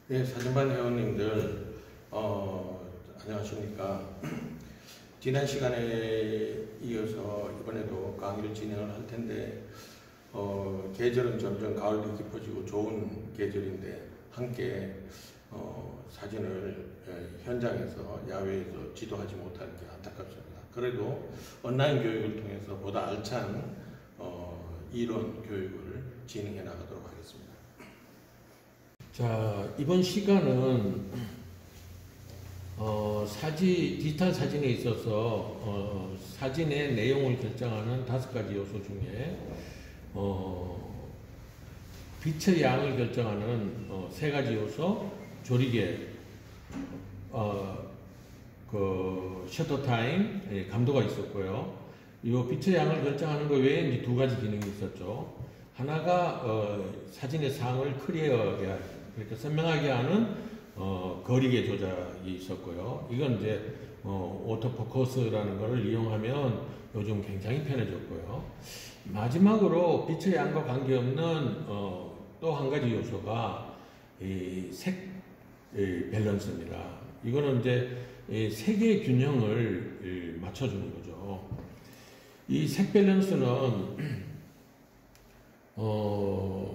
네, 사진반 회원님들, 안녕하십니까. 지난 시간에 이어서 이번에도 강의를 진행을 할 텐데, 계절은 점점 가을이 깊어지고 좋은 계절인데, 함께, 사진을 현장에서, 야외에서 지도하지 못하는 게 안타깝습니다. 그래도 온라인 교육을 통해서 보다 알찬, 이론 교육을 진행해 나가도록 하겠습니다. 자, 이번 시간은 디지털 사진에 있어서 사진의 내용을 결정하는 5가지 요소 중에 빛의 양을 결정하는 3가지 요소, 조리개, 셔터 타임, 감도가 있었고요. 이 빛의 양을 결정하는 것 외에 이제 2가지 기능이 있었죠. 하나가 사진의 상을 클리어하게, 그러니까 선명하게 하는 거리개 조작이 있었고요. 이건 이제 오토포커스라는 것을 이용하면 요즘 굉장히 편해졌고요. 마지막으로 빛의 양과 관계없는 또 한 가지 요소가 이 색 밸런스입니다. 이거는 이제 색의 균형을 맞춰주는 거죠. 이 색 밸런스는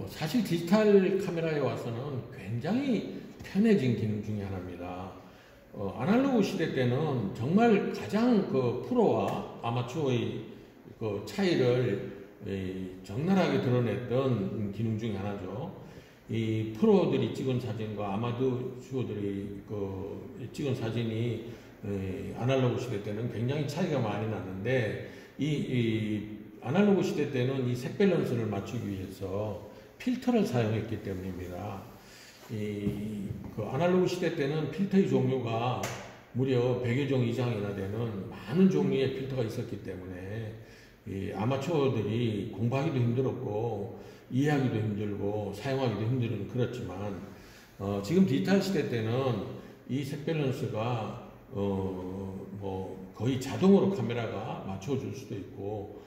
사실 디지털 카메라에 와서는 굉장히 편해진 기능 중에 하나입니다. 아날로그 시대 때는 정말 가장 프로와 아마추어의 차이를 적나라하게 드러냈던 기능 중에 하나죠. 이 프로들이 찍은 사진과 아마추어들이 찍은 사진이 아날로그 시대 때는 굉장히 차이가 많이 났는데, 아날로그 시대 때는 이 색 밸런스를 맞추기 위해서 필터를 사용했기 때문입니다. 아날로그 시대 때는 필터의 종류가 무려 100여 종 이상이나 되는 많은 종류의 필터가 있었기 때문에 아마추어들이 공부하기도 힘들었고 이해하기도 힘들고 사용하기도 힘들은 그렇지만, 지금 디지털 시대 때는 이 색 밸런스가 거의 자동으로 카메라가 맞춰줄 수도 있고,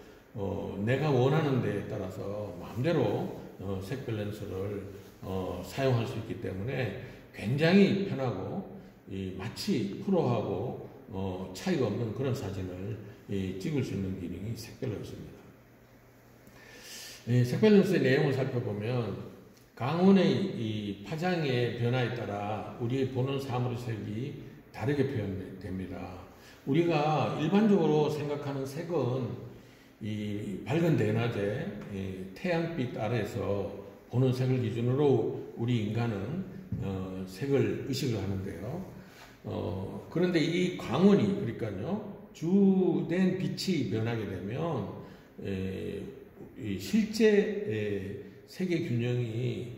내가 원하는 데에 따라서 마음대로 색 밸런스를 사용할 수 있기 때문에 굉장히 편하고 마치 프로하고 차이가 없는 그런 사진을 찍을 수 있는 기능이 색 밸런스입니다. 색 밸런스의 내용을 살펴보면 강원의 이 파장의 변화에 따라 우리의 보는 사물의 색이 다르게 표현됩니다. 우리가 일반적으로 생각하는 색은 이 밝은 대낮에 태양빛 아래에서 보는 색을 기준으로 우리 인간은 색을 의식을 하는데요. 그런데 이 광원이, 그러니까요, 주된 빛이 변하게 되면 이 실제 색의 균형이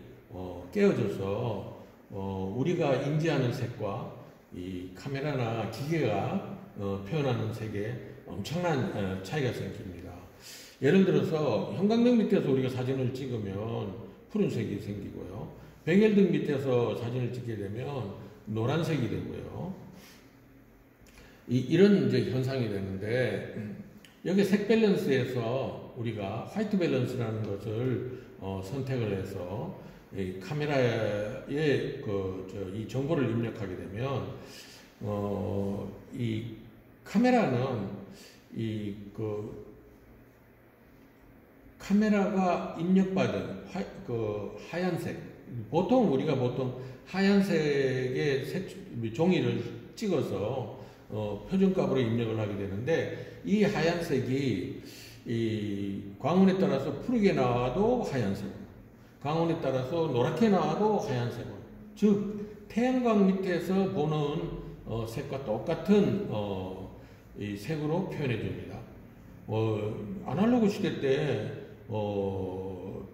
깨어져서 우리가 인지하는 색과 이 카메라나 기계가 표현하는 색에 엄청난 차이가 생깁니다. 예를 들어서 형광등 밑에서 우리가 사진을 찍으면 푸른색이 생기고요. 백열등 밑에서 사진을 찍게 되면 노란색이 되고요. 이런 이제 현상이 되는데, 여기 색 밸런스에서 우리가 화이트 밸런스라는 것을 선택을 해서 이 카메라에 이 정보를 입력하게 되면 이 카메라는 카메라가 입력받은 하얀색, 우리가 보통 하얀색의 종이를 찍어서 표준값으로 입력을 하게 되는데, 이 하얀색이 이 광원에 따라서 푸르게 나와도 하얀색, 광원에 따라서 노랗게 나와도 하얀색, 즉 태양광 밑에서 보는 색과 똑같은 이 색으로 표현해 줍니다. 아날로그 시대 때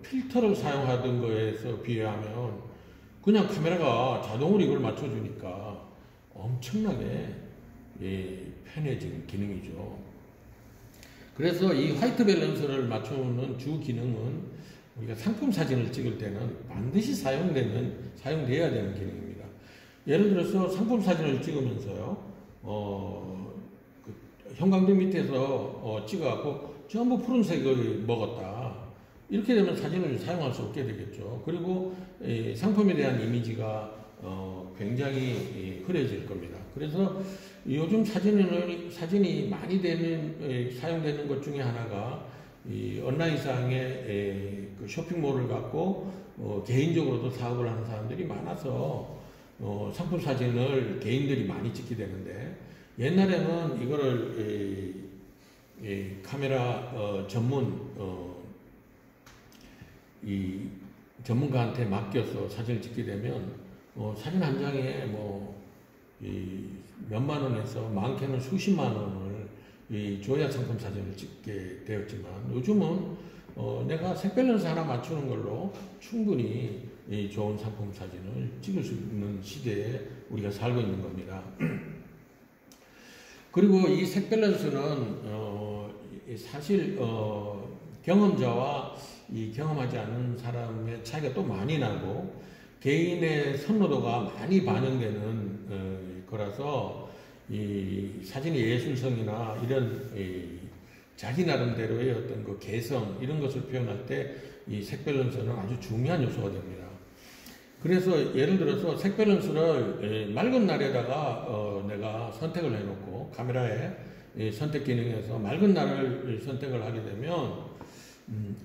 필터를 사용하던 거에서 비교하면 그냥 카메라가 자동으로 이걸 맞춰주니까 엄청나게 편해진 기능이죠. 그래서 이 화이트 밸런스를 맞추는 주 기능은 우리가 상품 사진을 찍을 때는 반드시 사용돼야 되는 기능입니다. 예를 들어서 상품 사진을 찍으면서요, 형광등 밑에서 찍어갖고 전부 푸른색을 먹었다, 이렇게 되면 사진을 사용할 수 없게 되겠죠. 그리고 상품에 대한 이미지가 굉장히 흐려질 겁니다. 그래서 요즘 사진이 많이 사용되는 것 중에 하나가 이 온라인상의 그 쇼핑몰을 갖고 개인적으로도 사업을 하는 사람들이 많아서 상품 사진을 개인들이 많이 찍게 되는데, 옛날에는 이거를 카메라 이 전문가한테 맡겨서 사진을 찍게 되면 사진 한 장에 몇만 원에서 많게는 수십만 원을 줘야 상품 사진을 찍게 되었지만, 요즘은 내가 색밸런스 하나 맞추는 걸로 충분히 좋은 상품 사진을 찍을 수 있는 시대에 우리가 살고 있는 겁니다. 그리고 이 색밸런스는 사실 경험자와 이 경험하지 않은 사람의 차이가 또 많이 나고, 개인의 선호도가 많이 반영되는 거라서 이 사진의 예술성이나 이런 자기 나름대로의 어떤 그 개성, 이런 것을 표현할 때 이 색밸런스는 아주 중요한 요소가 됩니다. 그래서 예를 들어서 색밸런스를 맑은 날에다가 내가 선택을 해놓고, 카메라에 선택 기능에서 맑은 날을 선택을 하게 되면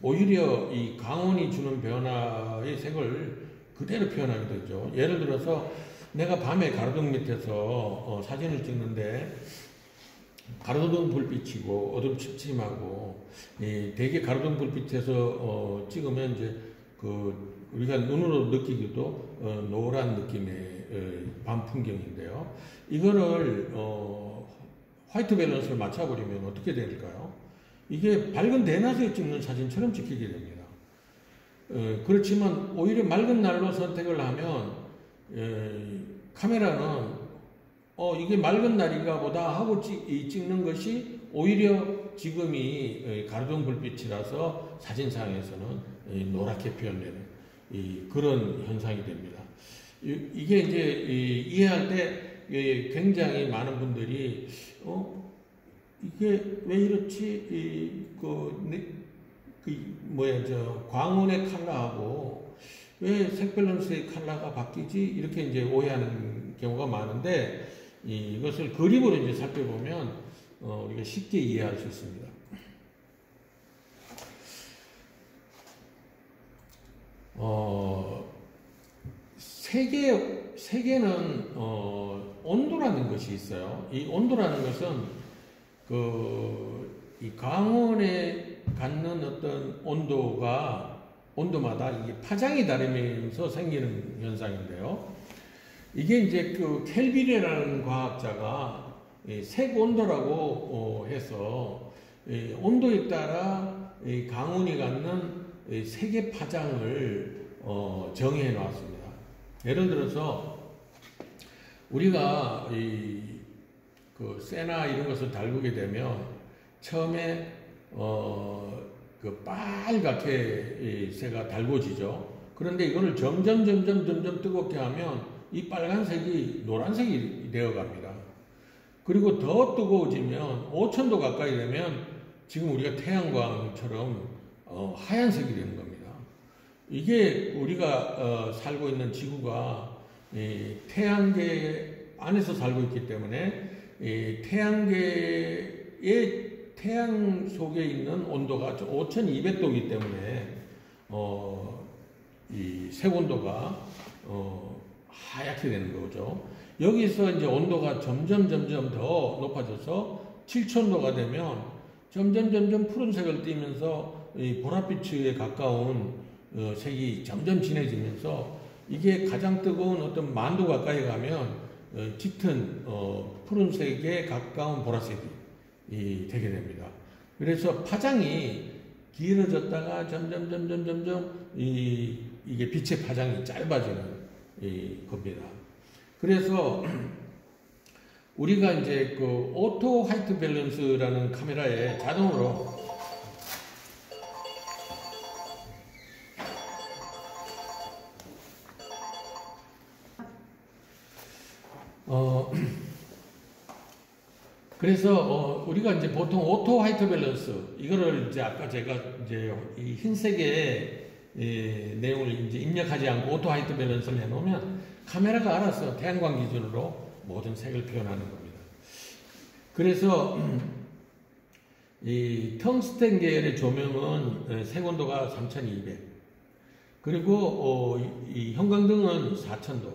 오히려 이 강원이 주는 변화의 색을 그대로 표현하게 되죠. 예를 들어서 내가 밤에 가로등 밑에서 사진을 찍는데, 가로등 불빛이고 어둠침침하고, 대개 가로등 불빛에서 찍으면 이제 우리가 눈으로 느끼기도 노란 느낌의 밤 풍경인데요. 이거를 화이트 밸런스를 맞춰버리면 어떻게 될까요? 이게 밝은 대낮에 찍는 사진처럼 찍히게 됩니다. 그렇지만 오히려 맑은 날로 선택을 하면 카메라는 이게 맑은 날인가 보다 하고 찍는 것이 오히려 지금이 가로등 불빛이라서 사진상에서는 노랗게 표현되는 그런 현상이 됩니다. 이게 이제 이해할 때 굉장히 많은 분들이 이게 왜 이렇지? 광원의 컬러하고 왜 색밸런스의 컬러가 바뀌지? 이렇게 이제 오해하는 경우가 많은데, 이것을 그림으로 이제 살펴보면 우리가 쉽게 이해할 수 있습니다. 세계는 온도라는 것이 있어요. 이 온도라는 것은 이 강원에 갖는 어떤 온도마다 이게 파장이 다르면서 생기는 현상인데요. 이게 이제 켈빈이라는 과학자가 색 온도라고 해서 온도에 따라 강원이 갖는 색의 파장을 정해 놨습니다. 예를 들어서 우리가 쇠나 이런 것을 달구게 되면 처음에 빨갛게 쇠가 달궈지죠. 그런데 이거를 점점 뜨겁게 하면 이 빨간색이 노란색이 되어 갑니다. 그리고 더 뜨거워지면 5000도 가까이 되면 지금 우리가 태양광처럼 하얀색이 되는 겁니다. 이게 우리가 살고 있는 지구가 태양계 안에서 살고 있기 때문에 태양 속에 있는 온도가 5200도이기 때문에 이 색온도가 하얗게 되는 거죠. 여기서 이제 온도가 점점 더 높아져서 7000도가 되면 점점 푸른색을 띠면서 이 보랏빛에 가까운 색이 점점 진해지면서, 이게 가장 뜨거운 어떤 만도 가까이 가면 짙은 푸른색에 가까운 보라색이 되게 됩니다. 그래서 파장이 길어졌다가 점점 이게 빛의 파장이 짧아지는 겁니다. 그래서 우리가 이제 오토 화이트 밸런스라는 카메라에 자동으로 그래서 우리가 이제 보통 오토 화이트 밸런스, 이거를 이제 아까 제가 이제 이 흰색에 내용을 이제 입력하지 않고 오토 화이트 밸런스를 해놓으면 카메라가 알아서 태양광 기준으로 모든 색을 표현하는 겁니다. 그래서 이 텅스텐 계열의 조명은 색온도가 3200, 그리고 이 형광등은 4000도,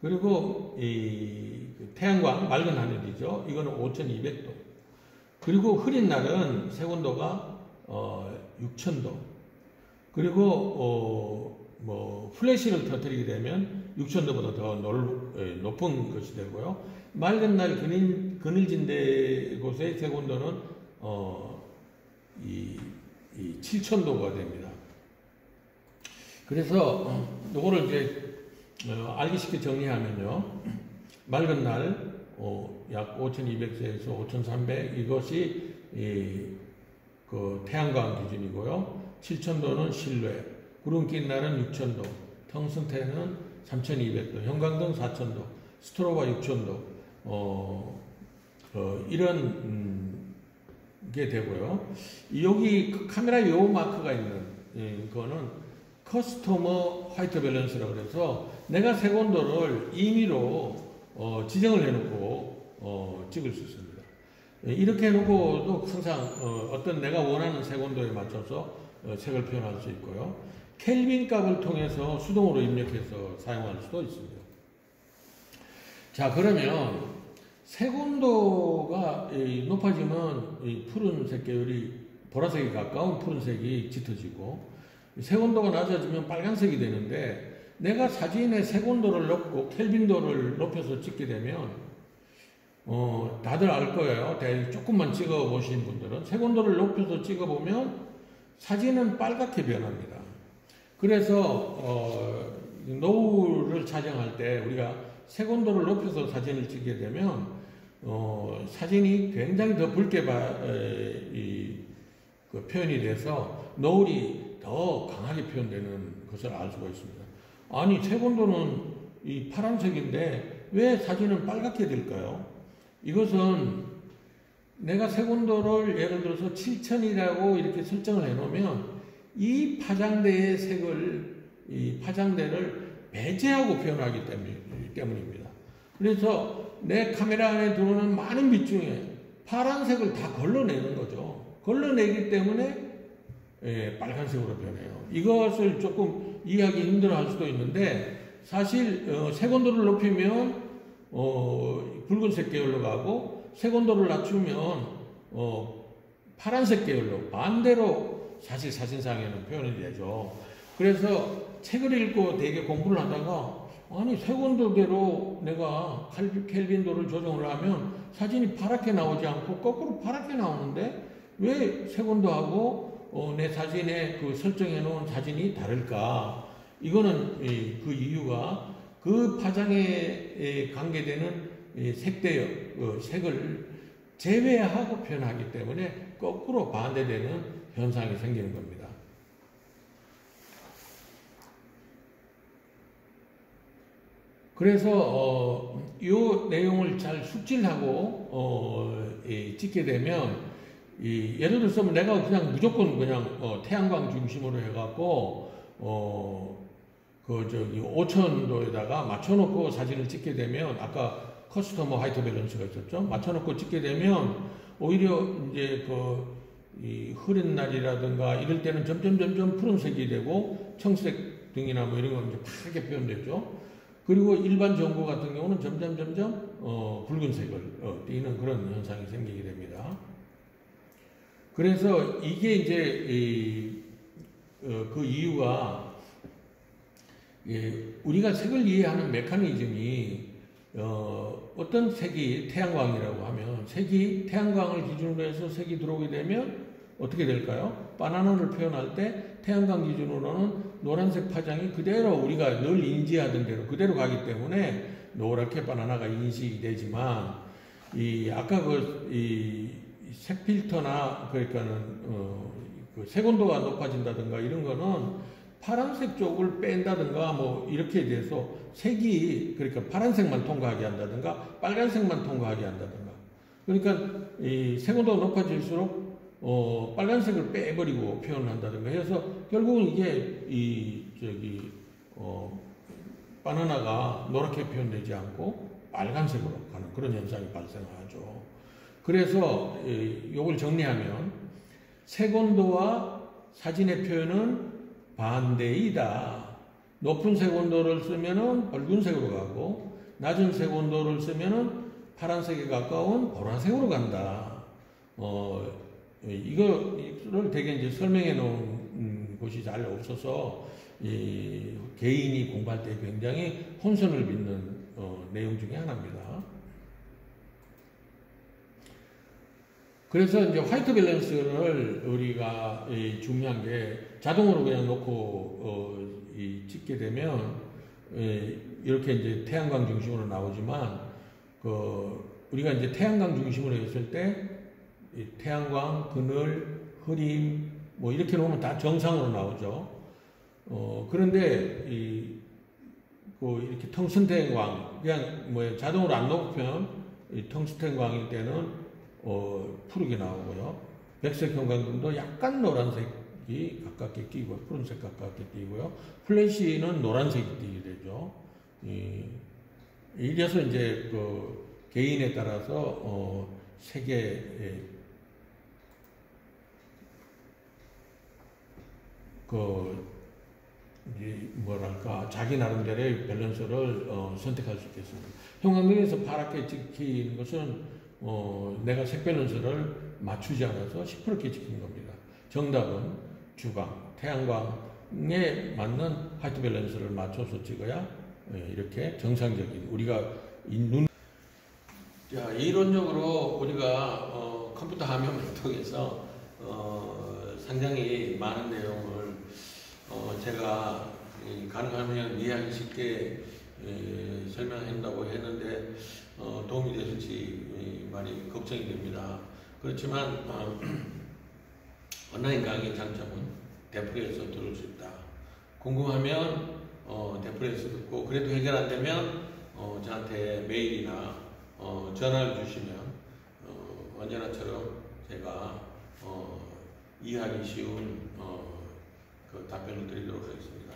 그리고 이 태양광 맑은 하늘이죠. 이거는 5200도. 그리고 흐린 날은 색온도가 6000도. 그리고 뭐 플래시를 터뜨리게 되면 6000도보다 더 높은 것이 되고요. 맑은 날 그늘진 곳의 색온도는 이 7000도가 됩니다. 그래서 요거를 이제 알기 쉽게 정리하면요. 맑은 날 약 5200세에서 5300 이것이 그 태양광 기준이고요. 7000도는 실외, 구름 낀 날은 6000도, 텅스텐은 3200도, 형광등 4000도, 스트로바 6000도, 이런 게 되고요. 여기 카메라 요 마크가 있는 거는 커스터머 화이트 밸런스라고 그래서 내가 색온도를 임의로 지정을 해놓고 찍을 수 있습니다. 이렇게 해놓고도 항상 어떤 내가 원하는 색온도에 맞춰서 색을 표현할 수 있고요. 켈빈 값을 통해서 수동으로 입력해서 사용할 수도 있습니다. 자, 그러면 색온도가 높아지면 이 푸른색 계열이 보라색에 가까운 푸른색이 짙어지고, 색온도가 낮아지면 빨간색이 되는데, 내가 사진에 색온도를 높고 켈빈도를 높여서 찍게 되면 다들 알 거예요. 조금만 찍어 보신 분들은 색온도를 높여서 찍어 보면 사진은 빨갛게 변합니다. 그래서 노을을 촬영할 때 우리가 색온도를 높여서 사진을 찍게 되면 사진이 굉장히 더 붉게 표현이 돼서 노을이 더 강하게 표현되는 것을 알 수가 있습니다. 아니, 색온도는 이 파란색인데 왜 사진은 빨갛게 될까요? 이것은 내가 색온도를 예를 들어서 7000이라고 이렇게 설정을 해놓으면 이 파장대의 색을, 이 파장대를 배제하고 표현하기 때문입니다. 그래서 내 카메라 안에 들어오는 많은 빛 중에 파란색을 다 걸러내는 거죠. 걸러내기 때문에 빨간색으로 변해요. 이것을 조금 이해하기 힘들어 할 수도 있는데, 사실 색온도를 높이면 붉은색 계열로 가고, 색온도를 낮추면 파란색 계열로, 반대로 사실 사진상에는 표현이 되죠. 그래서 책을 읽고 되게 공부를 하다가, 아니, 색온도대로 내가 켈빈도를 조정을 하면 사진이 파랗게 나오지 않고 거꾸로 파랗게 나오는데 왜 색온도하고 내 사진에 그 설정해 놓은 사진이 다를까? 이거는 그 이유가 그 파장에 관계되는 색대역, 색을 제외하고 표현하기 때문에 거꾸로 반대되는 현상이 생기는 겁니다. 그래서 이 내용을 잘 숙지하고 찍게 되면, 예를 들어서 내가 그냥 무조건 태양광 중심으로 해갖고 5000도에다가 맞춰놓고 사진을 찍게 되면, 아까 커스터머 화이트 밸런스가 있었죠. 맞춰놓고 찍게 되면 오히려 이제 이 흐린 날이라든가 이럴 때는 점점 푸른색이 되고, 청색 등이나 뭐 이런 건 이제 파랗게 표현되죠. 그리고 일반 전구 같은 경우는 점점 붉은색을 띠는 그런 현상이 생기게 됩니다. 그래서 이게 이제 그 이유가, 우리가 색을 이해하는 메커니즘이 어떤 색이 태양광이라고 하면, 색이 태양광을 기준으로 해서 색이 들어오게 되면 어떻게 될까요? 바나나를 표현할 때 태양광 기준으로는 노란색 파장이 그대로 우리가 늘 인지하던 대로 그대로 가기 때문에 노랗게 바나나가 인식이 되지만, 아까 색 필터나, 그러니까는 색온도가 높아진다든가 이런 거는 파란색 쪽을 뺀다든가 뭐 이렇게 돼서 색이, 그러니까 파란색만 통과하게 한다든가 빨간색만 통과하게 한다든가, 그러니까 이 색온도가 높아질수록 빨간색을 빼버리고 표현을 한다든가 해서 결국은 이게 바나나가 노랗게 표현되지 않고 빨간색으로 가는 그런 현상이 발생하죠. 그래서 이걸 정리하면 색온도와 사진의 표현은 반대이다. 높은 색온도를 쓰면은 붉은색으로 가고 낮은 색온도를 쓰면은 파란색에 가까운 보라색으로 간다. 이거를 되게 이제 설명해 놓은 곳이 잘 없어서 개인이 공부할 때 굉장히 혼선을 빚는 내용 중에 하나입니다. 그래서 이제 화이트 밸런스를 우리가 중요한 게 자동으로 그냥 놓고 찍게 되면 이렇게 이제 태양광 중심으로 나오지만 우리가 이제 태양광 중심으로 했을 때 태양광, 그늘, 흐림 뭐 이렇게 놓으면 다 정상으로 나오죠. 그런데 이렇게 텅스텐광 그냥 자동으로 안 높으면 텅스텐광일 때는 푸르게 나오고요. 백색 형광등도 약간 노란색이 가깝게 띄고 푸른색 가깝게 띄고요. 플래시는 노란색이 띄게 되죠. 이래서 이제 개인에 따라서 색의 자기 나름대로의 밸런스를 선택할 수 있겠습니다. 형광등에서 파랗게 찍히는 것은 내가 색 밸런스를 맞추지 않아서 시퍼렇게 찍힌 겁니다. 정답은 주광, 태양광에 맞는 화이트 밸런스를 맞춰서 찍어야 이렇게 정상적인 우리가 자, 이론적으로 우리가 컴퓨터 화면을 통해서 상당히 많은 내용을 제가 가능하면 이해하기 쉽게 설명한다고 했는데 도움이 됐을지 많이 걱정이 됩니다. 그렇지만 온라인 강의 장점은 대플에서 들을 수 있다. 궁금하면 대플에서 듣고 그래도 해결 안 되면 저한테 메일이나 전화를 주시면 언제나처럼 제가 이해하기 쉬운 그 답변을 드리도록 하겠습니다.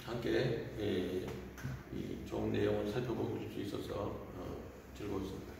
함께 이 좋은 내용을 살펴볼 수 있어서 즐거웠습니다.